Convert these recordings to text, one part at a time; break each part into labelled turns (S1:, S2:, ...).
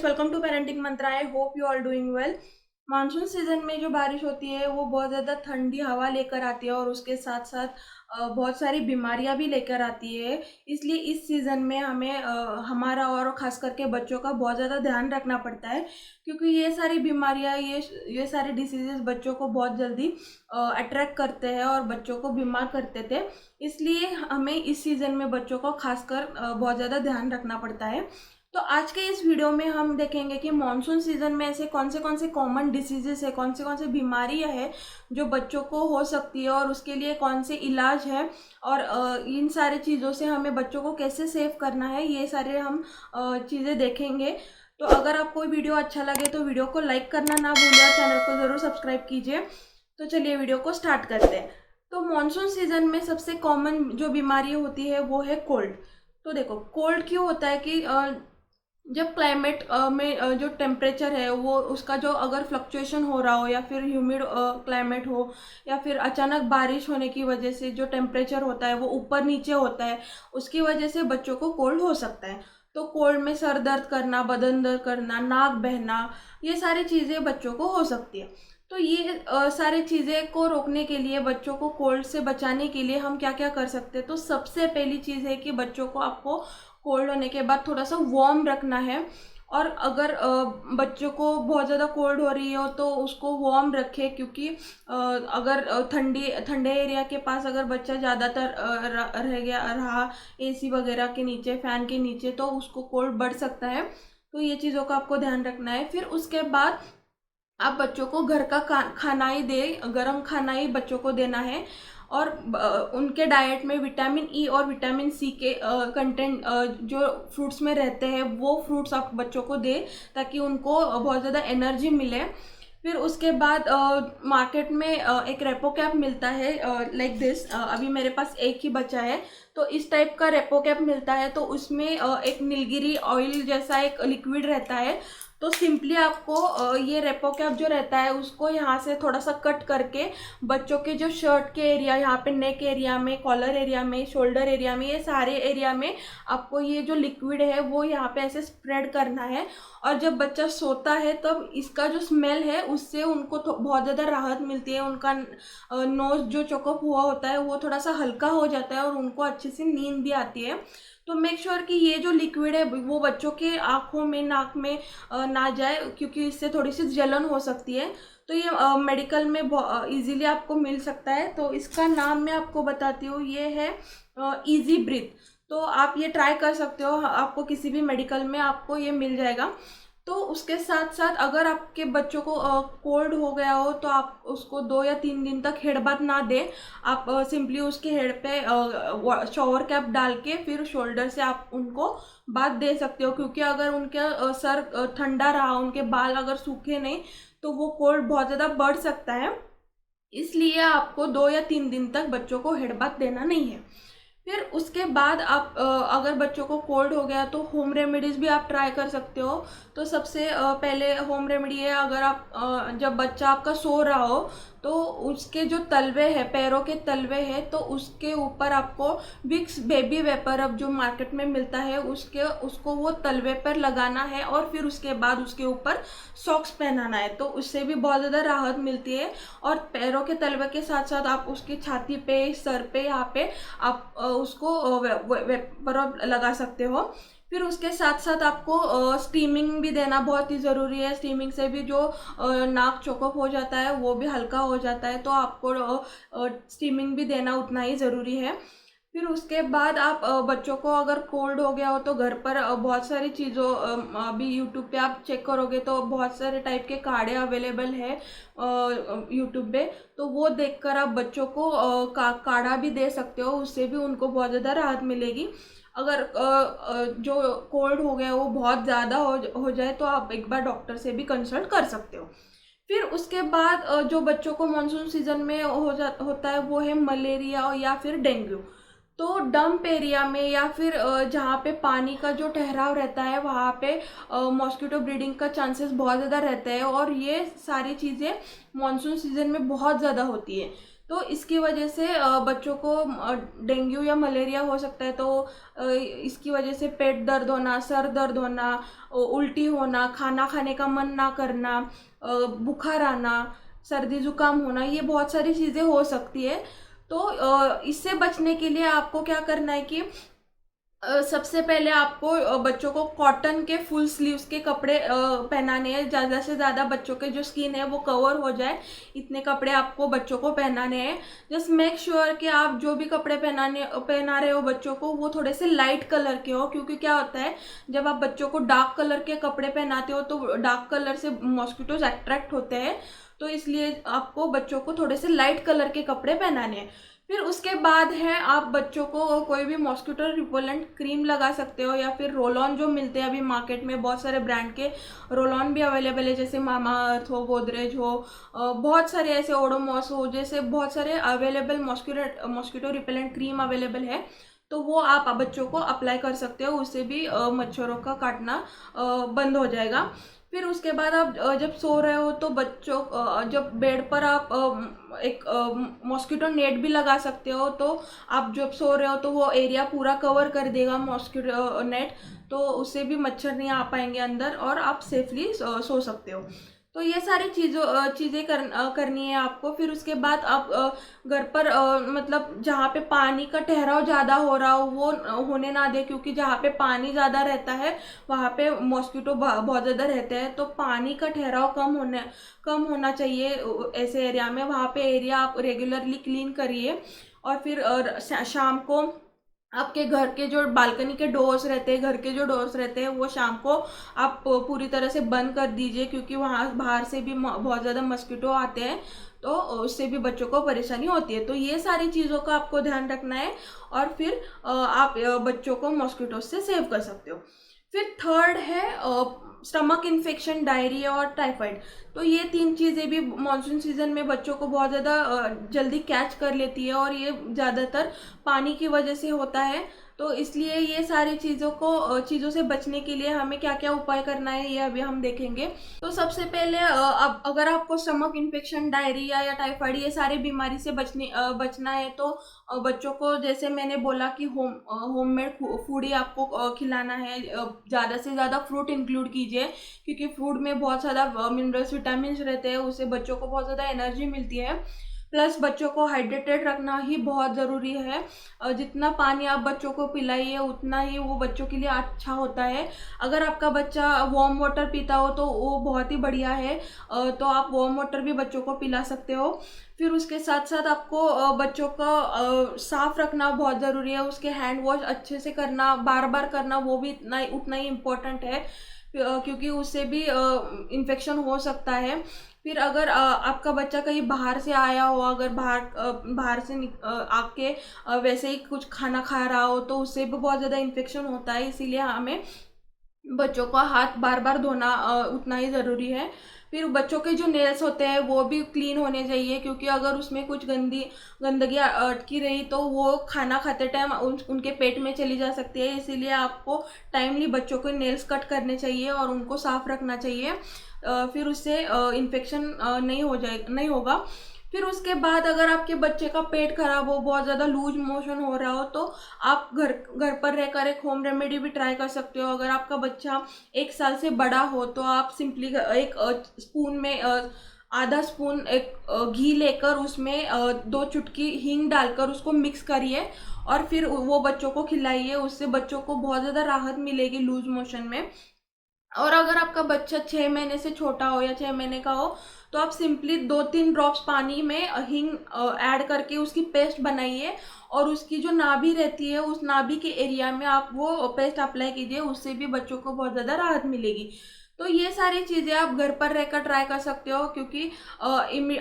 S1: Welcome to parenting mantra. I hope you are doing well. Monsoon season में जो बारिश होती है वो बहुत ज़्यादा ठंडी हवा लेकर आती है और उसके साथ साथ बहुत सारी बीमारियां भी लेकर आती है। इसलिए इस सीज़न में हमें हमारा और ख़ास करके बच्चों का बहुत ज़्यादा ध्यान रखना पड़ता है, क्योंकि ये सारी बीमारियां ये सारे डिसीजेस बच्चों को बहुत जल्दी अट्रैक्ट करते हैं और बच्चों को बीमार करते थे। इसलिए हमें इस सीज़न में बच्चों को खासकर बहुत ज़्यादा ध्यान रखना पड़ता है। तो आज के इस वीडियो में हम देखेंगे कि मॉनसून सीजन में ऐसे कौन से कॉमन डिसीजेस है, कौन से बीमारियां हैं जो बच्चों को हो सकती है और उसके लिए कौन से इलाज है, और इन सारी चीज़ों से हमें बच्चों को कैसे सेव करना है, ये सारे हम चीज़ें देखेंगे। तो अगर आपको वीडियो अच्छा लगे तो वीडियो को लाइक करना ना भूलिए और चैनल को ज़रूर सब्सक्राइब कीजिए। तो चलिए वीडियो को स्टार्ट करते हैं। तो मॉनसून सीजन में सबसे कॉमन जो बीमारी होती है वो है कोल्ड। तो देखो, कोल्ड क्यों होता है कि जब क्लाइमेट में जो टेम्परेचर है वो उसका जो अगर फ्लक्चुएशन हो रहा हो, या फिर ह्यूमिड क्लाइमेट हो, या फिर अचानक बारिश होने की वजह से जो टेम्परेचर होता है वो ऊपर नीचे होता है, उसकी वजह से बच्चों को कोल्ड हो सकता है। तो कोल्ड में सर दर्द करना, बदन दर्द करना, नाक बहना, ये सारी चीज़ें बच्चों को हो सकती है। तो ये सारी चीज़ें को रोकने के लिए, बच्चों को कोल्ड से बचाने के लिए हम क्या क्या कर सकते हैं। तो सबसे पहली चीज़ है कि बच्चों को आपको कोल्ड होने के बाद थोड़ा सा वार्म रखना है। और अगर बच्चों को बहुत ज़्यादा कोल्ड हो रही हो तो उसको वार्म रखें, क्योंकि अगर ठंडे एरिया के पास अगर बच्चा ज़्यादातर रह गया रहा एसी वगैरह के नीचे, फ़ैन के नीचे, तो उसको कोल्ड बढ़ सकता है। तो ये चीज़ों का आपको ध्यान रखना है। फिर उसके बाद आप बच्चों को घर का खाना ही दे, गर्म खाना ही बच्चों को देना है। और उनके डाइट में विटामिन ई और विटामिन सी के कंटेंट जो फ्रूट्स में रहते हैं वो फ्रूट्स आप बच्चों को दे, ताकि उनको बहुत ज़्यादा एनर्जी मिले। फिर उसके बाद मार्केट में एक रेपो कैप मिलता है लाइक दिस। अभी मेरे पास एक ही बचा है, तो इस टाइप का रेपो कैप मिलता है। तो उसमें एक नीलगिरी ऑयल जैसा एक लिक्विड रहता है। तो सिंपली आपको ये रेपो कैप जो रहता है उसको यहाँ से थोड़ा सा कट करके बच्चों के जो शर्ट के एरिया, यहाँ पे नेक एरिया में, कॉलर एरिया में, शोल्डर एरिया में, ये सारे एरिया में आपको ये जो लिक्विड है वो यहाँ पे ऐसे स्प्रेड करना है। और जब बच्चा सोता है तब इसका जो स्मेल है उससे उनको बहुत ज़्यादा राहत मिलती है। उनका नोज जो चोकअप हुआ होता है वो थोड़ा सा हल्का हो जाता है और उनको अच्छे से नींद भी आती है। तो मेक श्योर कि ये जो लिक्विड है वो बच्चों के आँखों में, नाक में ना जाए, क्योंकि इससे थोड़ी सी जलन हो सकती है। तो ये मेडिकल में इजीली आपको मिल सकता है। तो इसका नाम मैं आपको बताती हूँ, ये है इजी ब्रीथ। तो आप ये ट्राई कर सकते हो, आपको किसी भी मेडिकल में आपको ये मिल जाएगा। तो उसके साथ साथ अगर आपके बच्चों को कोल्ड हो गया हो तो आप उसको 2 या 3 दिन तक हेड बाथ ना दें। आप सिंपली उसके हेड पे शॉवर कैप डाल के फिर शोल्डर से आप उनको बाथ दे सकते हो, क्योंकि अगर उनका सर ठंडा रहा, उनके बाल अगर सूखे नहीं, तो वो कोल्ड बहुत ज़्यादा बढ़ सकता है। इसलिए आपको 2 या 3 दिन तक बच्चों को हेड बाथ देना नहीं है। फिर उसके बाद आप अगर बच्चों को कोल्ड हो गया तो होम रेमेडीज़ भी आप ट्राई कर सकते हो। तो सबसे पहले होम रेमेडी है, अगर आप जब बच्चा आपका सो रहा हो तो उसके जो तलवे हैं, पैरों के तलवे हैं, तो उसके ऊपर आपको विक्स बेबी वेपर अब जो मार्केट में मिलता है उसको वो तलवे पर लगाना है। और फिर उसके बाद उसके ऊपर सॉक्स पहनाना है, तो उससे भी बहुत ज़्यादा राहत मिलती है। और पैरों के तलवे के साथ साथ आप उसकी छाती पे, सर पे, यहाँ पे आप उसको वेपर लगा सकते हो। फिर उसके साथ साथ आपको स्टीमिंग भी देना बहुत ही ज़रूरी है। स्टीमिंग से भी जो नाक चोकअप हो जाता है वो भी हल्का हो जाता है, तो आपको स्टीमिंग भी देना उतना ही ज़रूरी है। फिर उसके बाद आप बच्चों को अगर कोल्ड हो गया हो तो घर पर बहुत सारी चीज़ों अभी यूट्यूब पे आप चेक करोगे तो बहुत सारे टाइप के काढ़े अवेलेबल है यूट्यूब पे। तो वो देखकर आप बच्चों को काढ़ा भी दे सकते हो, उससे भी उनको बहुत ज़्यादा राहत मिलेगी। अगर जो कोल्ड हो गया वो बहुत ज़्यादा हो जाए तो आप एक बार डॉक्टर से भी कंसल्ट कर सकते हो। फिर उसके बाद जो बच्चों को मानसून सीजन में होता है वो है मलेरिया या फिर डेंगू। तो डंप एरिया में या फिर जहाँ पे पानी का जो ठहराव रहता है वहाँ पे मॉस्किटो ब्रीडिंग का चांसेस बहुत ज़्यादा रहते हैं, और ये सारी चीज़ें मानसून सीजन में बहुत ज़्यादा होती है। तो इसकी वजह से बच्चों को डेंगू या मलेरिया हो सकता है। तो इसकी वजह से पेट दर्द होना, सर दर्द होना, उल्टी होना, खाना खाने का मन ना करना, बुखार आना, सर्दी जुकाम होना, ये बहुत सारी चीज़ें हो सकती है। तो इससे बचने के लिए आपको क्या करना है कि सबसे पहले आपको बच्चों को कॉटन के फुल स्लीव्स के कपड़े पहनाने हैं। ज़्यादा से ज़्यादा बच्चों के जो स्किन है वो कवर हो जाए, इतने कपड़े आपको बच्चों को पहनाने हैं। जस्ट मेक श्योर कि आप जो भी कपड़े पहना रहे हो बच्चों को, वो थोड़े से लाइट कलर के हो, क्योंकि क्या होता है जब आप बच्चों को डार्क कलर के कपड़े पहनाते हो तो डार्क कलर से मॉस्किटोज अट्रैक्ट होते हैं। तो इसलिए आपको बच्चों को थोड़े से लाइट कलर के कपड़े पहनाने हैं। फिर उसके बाद है आप बच्चों को कोई भी मॉस्किटो रिपेलेंट क्रीम लगा सकते हो, या फिर रोल ऑन जो मिलते हैं अभी मार्केट में, बहुत सारे ब्रांड के रोल ऑन भी अवेलेबल है, जैसे मामा अर्थ हो, गोदरेज हो, बहुत सारे ऐसे, ओडोमॉस हो, जैसे बहुत सारे available mosquito repellent cream available है। तो वो आप बच्चों को अप्लाई कर सकते हो, उससे भी मच्छरों का काटना बंद हो जाएगा। फिर उसके बाद आप जब सो रहे हो तो बच्चों जब बेड पर आप एक मॉस्किटो नेट भी लगा सकते हो। तो आप जब सो रहे हो तो वो एरिया पूरा कवर कर देगा मॉस्किटो नेट, तो उससे भी मच्छर नहीं आ पाएंगे अंदर और आप सेफली सो सकते हो। तो ये सारी चीज़ें करनी है आपको। फिर उसके बाद आप घर पर मतलब जहाँ पे पानी का ठहराव ज़्यादा हो रहा हो वो होने ना दे, क्योंकि जहाँ पे पानी ज़्यादा रहता है वहाँ पे मॉस्किटो बहुत ज़्यादा रहते हैं। तो पानी का ठहराव कम होना चाहिए ऐसे एरिया में। वहाँ पे एरिया आप रेगुलरली क्लीन करिए। और फिर शाम को आपके घर के जो बालकनी के डोर्स रहते हैं, घर के जो डोर्स रहते हैं, वो शाम को आप पूरी तरह से बंद कर दीजिए, क्योंकि वहाँ बाहर से भी बहुत ज़्यादा मस्किटो आते हैं, तो उससे भी बच्चों को परेशानी होती है। तो ये सारी चीज़ों का आपको ध्यान रखना है, और फिर आप बच्चों को मॉस्किटो से सेव कर सकते हो। फिर थर्ड है स्टमक इन्फेक्शन, डायरिया और टाइफाइड। तो ये 3 चीज़ें भी मानसून सीजन में बच्चों को बहुत ज़्यादा जल्दी कैच कर लेती है, और ये ज़्यादातर पानी की वजह से होता है। तो इसलिए ये सारी चीज़ों से बचने के लिए हमें क्या क्या उपाय करना है, ये अभी हम देखेंगे। तो सबसे पहले अब अगर आपको स्टमक इन्फेक्शन, डायरिया या टाइफाइड, ये सारी बीमारी से बचना है, तो बच्चों को जैसे मैंने बोला कि होममेड फूड ही आपको खिलाना है। ज़्यादा से ज़्यादा फ्रूट इंक्लूड कीजिए, क्योंकि फ्रूट में बहुत ज़्यादा मिनरल्स, विटामिन रहते हैं, उससे बच्चों को बहुत ज़्यादा एनर्जी मिलती है। प्लस बच्चों को हाइड्रेटेड रखना ही बहुत ज़रूरी है। जितना पानी आप बच्चों को पिलाइए उतना ही वो बच्चों के लिए अच्छा होता है। अगर आपका बच्चा वार्म वाटर पीता हो तो वो बहुत ही बढ़िया है, तो आप वार्म वाटर भी बच्चों को पिला सकते हो। फिर उसके साथ साथ आपको बच्चों का साफ़ रखना बहुत ज़रूरी है। उसके हैंड वॉश अच्छे से करना, बार बार करना, वो भी उतना ही इम्पोर्टेंट है, क्योंकि उससे भी इन्फेक्शन हो सकता है। फिर अगर आपका बच्चा कहीं बाहर से आया हो, अगर बाहर से आके वैसे ही कुछ खाना खा रहा हो, तो उससे भी बहुत ज़्यादा इन्फेक्शन होता है। इसीलिए हमें बच्चों का हाथ बार बार धोना उतना ही ज़रूरी है। फिर बच्चों के जो नेल्स होते हैं वो भी क्लीन होने चाहिए, क्योंकि अगर उसमें कुछ गंदगी अटकी रही तो वो खाना खाते टाइम उनके पेट में चली जा सकती है। इसीलिए आपको टाइमली बच्चों के नेल्स कट करने चाहिए और उनको साफ़ रखना चाहिए। फिर उससे इन्फेक्शन नहीं होगा। फिर उसके बाद अगर आपके बच्चे का पेट खराब हो, बहुत ज़्यादा लूज मोशन हो रहा हो, तो आप घर पर रहकर एक होम रेमेडी भी ट्राई कर सकते हो। अगर आपका बच्चा 1 साल से बड़ा हो तो आप सिंपली एक स्पून में आधा स्पून घी लेकर उसमें 2 चुटकी हींग डालकर उसको मिक्स करिए और फिर वो बच्चों को खिलाइए। उससे बच्चों को बहुत ज़्यादा राहत मिलेगी लूज मोशन में। और अगर आपका बच्चा 6 महीने से छोटा हो या 6 महीने का हो, तो आप सिंपली 2-3 ड्रॉप्स पानी में हींग ऐड करके उसकी पेस्ट बनाइए, और उसकी जो नाभि रहती है उस नाभि के एरिया में आप वो पेस्ट अप्लाई कीजिए। उससे भी बच्चों को बहुत ज़्यादा राहत मिलेगी। तो ये सारी चीज़ें आप घर पर रहकर ट्राई कर सकते हो, क्योंकि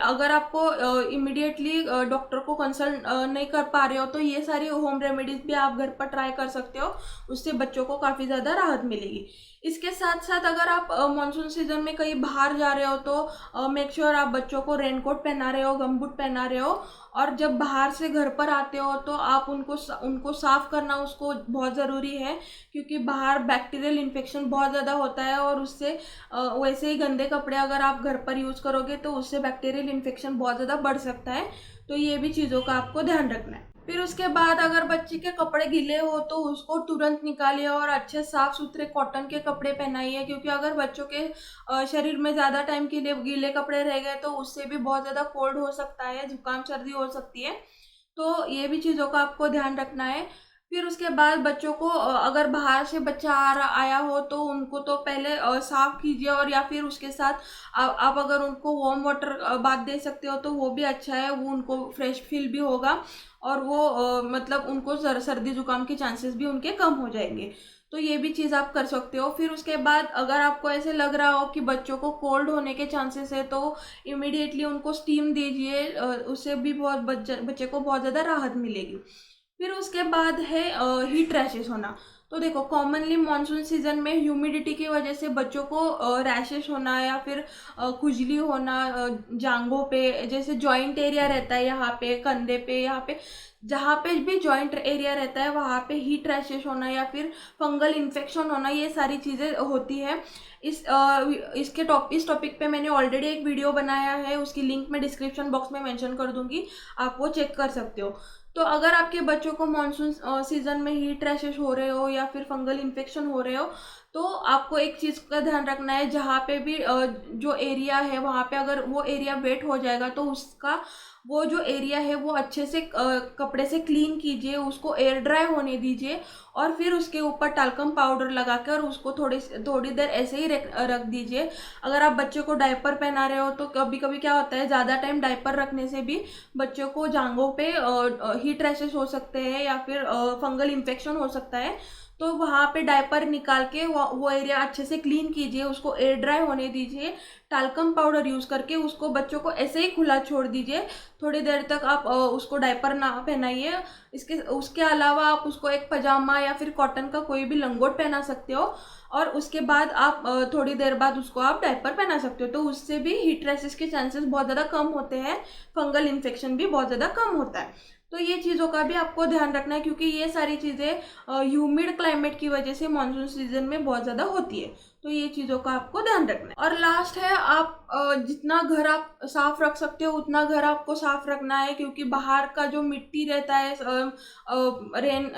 S1: अगर आपको इमीडिएटली डॉक्टर को कंसल्ट नहीं कर पा रहे हो तो ये सारी होम रेमेडीज़ भी आप घर पर ट्राई कर सकते हो। उससे बच्चों को काफ़ी ज़्यादा राहत मिलेगी। इसके साथ साथ अगर आप मानसून सीजन में कहीं बाहर जा रहे हो तो मेक श्योर आप बच्चों को रेनकोट पहना रहे हो, गमबूट पहना रहे हो। और जब बाहर से घर पर आते हो तो आप उनको साफ़ करना उसको बहुत ज़रूरी है, क्योंकि बाहर बैक्टीरियल इन्फेक्शन बहुत ज़्यादा होता है, और उससे वैसे ही गंदे कपड़े अगर आप घर पर यूज़ करोगे तो उससे बैक्टीरियल इन्फेक्शन बहुत ज़्यादा बढ़ सकता है। तो ये भी चीज़ों का आपको ध्यान रखना है। फिर उसके बाद अगर बच्चे के कपड़े गीले हो तो उसको तुरंत निकालिए और अच्छे साफ सुथरे कॉटन के कपड़े पहनाइए, क्योंकि अगर बच्चों के शरीर में ज़्यादा टाइम के लिए गीले कपड़े रह गए तो उससे भी बहुत ज़्यादा कोल्ड हो सकता है, जुकाम सर्दी हो सकती है। तो ये भी चीज़ों का आपको ध्यान रखना है। फिर उसके बाद बच्चों को अगर बाहर से बच्चा आया हो तो उनको तो पहले साफ़ कीजिए, और या फिर उसके साथ आप अगर उनको वार्म वाटर बाथ दे सकते हो तो वो भी अच्छा है, वो उनको फ्रेश फील भी होगा और वो मतलब उनको सर्दी जुकाम के चांसेस भी उनके कम हो जाएंगे। तो ये भी चीज़ आप कर सकते हो। फिर उसके बाद अगर आपको ऐसे लग रहा हो कि बच्चों को कोल्ड होने के चांसेस है तो इमीडिएटली उनको स्टीम दीजिए, उससे भी बहुत बच्चे को बहुत ज़्यादा राहत मिलेगी। फिर उसके बाद है हीट रैशेस होना। तो देखो, कॉमनली मानसून सीजन में ह्यूमिडिटी की वजह से बच्चों को रैशेस होना या फिर खुजली होना जांघों पे, जैसे जॉइंट एरिया रहता है यहाँ पे, कंधे पे, यहाँ पे जहाँ पे भी जॉइंट एरिया रहता है वहाँ पे हीट रैशेस होना या फिर फंगल इन्फेक्शन होना, ये सारी चीज़ें होती है। इस टॉपिक पे मैंने ऑलरेडी एक वीडियो बनाया है, उसकी लिंक मैं डिस्क्रिप्शन बॉक्स में मेंशन कर दूंगी, आप वो चेक कर सकते हो। तो अगर आपके बच्चों को मानसून सीजन में हीट रैशेस हो रहे हो या फिर फंगल इन्फेक्शन हो रहे हो तो आपको एक चीज़ का ध्यान रखना है, जहाँ पे भी जो एरिया है वहाँ पे अगर वो एरिया वेट हो जाएगा तो उसका वो जो एरिया है वो अच्छे से कपड़े से क्लीन कीजिए, उसको एयर ड्राई होने दीजिए और फिर उसके ऊपर टाल्कम पाउडर लगा कर उसको थोड़ी देर ऐसे ही रख दीजिए। अगर आप बच्चे को डायपर पहना रहे हो तो कभी कभी क्या होता है, ज़्यादा टाइम डायपर रखने से भी बच्चों को जांघों पे हीट रैशेस हो सकते हैं या फिर फंगल इन्फेक्शन हो सकता है। तो वहाँ पे डायपर निकाल के वो एरिया अच्छे से क्लीन कीजिए, उसको एयर ड्राई होने दीजिए, टाल्कम पाउडर यूज़ करके उसको बच्चों को ऐसे ही खुला छोड़ दीजिए, थोड़ी देर तक आप उसको डायपर ना पहनाइए। उसके अलावा आप उसको एक पजामा या फिर कॉटन का कोई भी लंगोट पहना सकते हो और उसके बाद आप थोड़ी देर बाद उसको आप डायपर पहना सकते हो, तो उससे भी हीट रैशेस के चांसेस बहुत ज़्यादा कम होते हैं, फंगल इन्फेक्शन भी बहुत ज़्यादा कम होता है। तो ये चीज़ों का भी आपको ध्यान रखना है, क्योंकि ये सारी चीज़ें ह्यूमिड क्लाइमेट की वजह से मानसून सीजन में बहुत ज़्यादा होती है। तो ये चीज़ों का आपको ध्यान रखना है। और लास्ट है, आप जितना घर आप साफ रख सकते हो उतना घर आपको साफ रखना है, क्योंकि बाहर का जो मिट्टी रहता है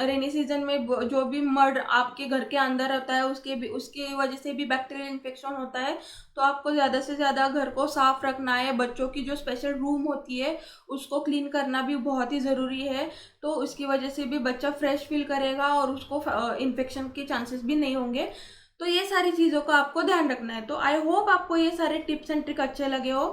S1: रेनी सीजन में जो भी मड आपके घर के अंदर रहता है उसके वजह से भी बैक्टीरियल इन्फेक्शन होता है। तो आपको ज़्यादा से ज़्यादा घर को साफ रखना है। बच्चों की जो स्पेशल रूम होती है उसको क्लीन करना भी बहुत ही ज़रूरी है, तो उसकी वजह से भी बच्चा फ्रेश फील करेगा और उसको इन्फेक्शन के चांसेस भी नहीं होंगे। तो ये सारी चीज़ों का आपको ध्यान रखना है। तो आई होप आपको ये सारे टिप्स एंड ट्रिक अच्छे लगे हो।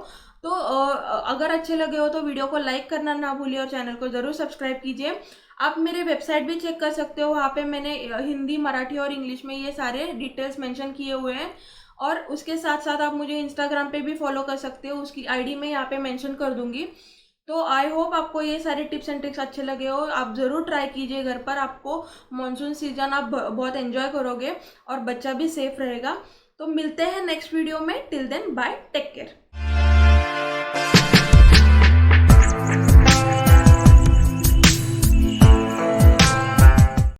S1: तो अगर अच्छे लगे हो तो वीडियो को लाइक करना ना भूलिए और चैनल को ज़रूर सब्सक्राइब कीजिए। आप मेरे वेबसाइट भी चेक कर सकते हो, वहाँ पे मैंने हिंदी, मराठी और इंग्लिश में ये सारे डिटेल्स मेंशन किए हुए हैं। और उसके साथ साथ आप मुझे इंस्टाग्राम पे भी फॉलो कर सकते हो, उसकी आईडी मैं यहाँ पे मेंशन कर दूंगी। तो आई होप आपको ये सारे टिप्स एंड ट्रिक्स अच्छे लगे हो। आप ज़रूर ट्राई कीजिए घर पर, आपको मानसून सीजन आप बहुत एंजॉय करोगे और बच्चा भी सेफ रहेगा। तो मिलते हैं नेक्स्ट वीडियो में। Till then bye, take care.